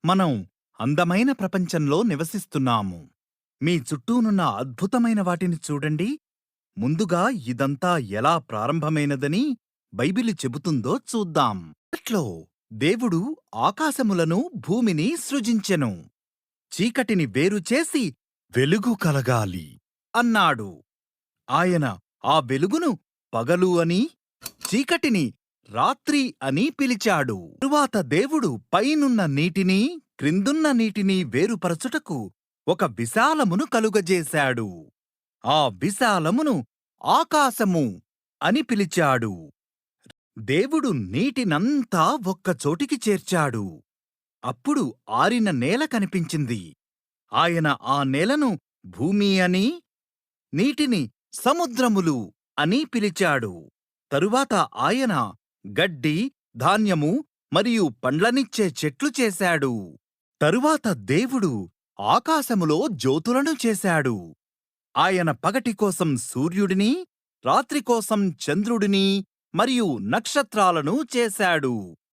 మనం అందమైన ప్రపంచంలో నివసిస్తున్నాము. మీ చుట్టూనున్న అద్భుతమైన వాటిని చూడండి. ముందుగా ఇదంతా ఎలా ప్రారంభమైనదని బైబిలు చెబుతుందో చూద్దాం. మొదట్లో దేవుడు ఆకాశములను భూమిని సృజించెను. చీకటిని వేరుచేసి వెలుగు కలగాలి అన్నాడు. ఆయన ఆ వెలుగును పగలు అని, చీకటిని రాత్రి అని పిలిచాడు. తరువాత దేవుడు పైనున్న నీటిని, క్రిందున్న నీటిని వేరుపరచుటకు ఒక విశాలమును కలుగజేశాడు. ఆ విశాలమును ఆకాశము అని పిలిచాడు. దేవుడు నీటినంతా ఒక్కచోటికి చేర్చాడు. అప్పుడు ఆరిన నేల కనిపించింది. ఆయన ఆ నేలను భూమి అని, నీటిని సముద్రములు అని పిలిచాడు. తరువాత ఆయన గడ్డి, ధాన్యము మరియు పండ్లనిచ్చే చెట్లు చేశాడు. తరువాత దేవుడు ఆకాశములో జ్యోతులను చేశాడు. ఆయన పగటి కోసం సూర్యుడిని, రాత్రి కోసం చంద్రుడిని మరియు నక్షత్రాలను చేశాడు.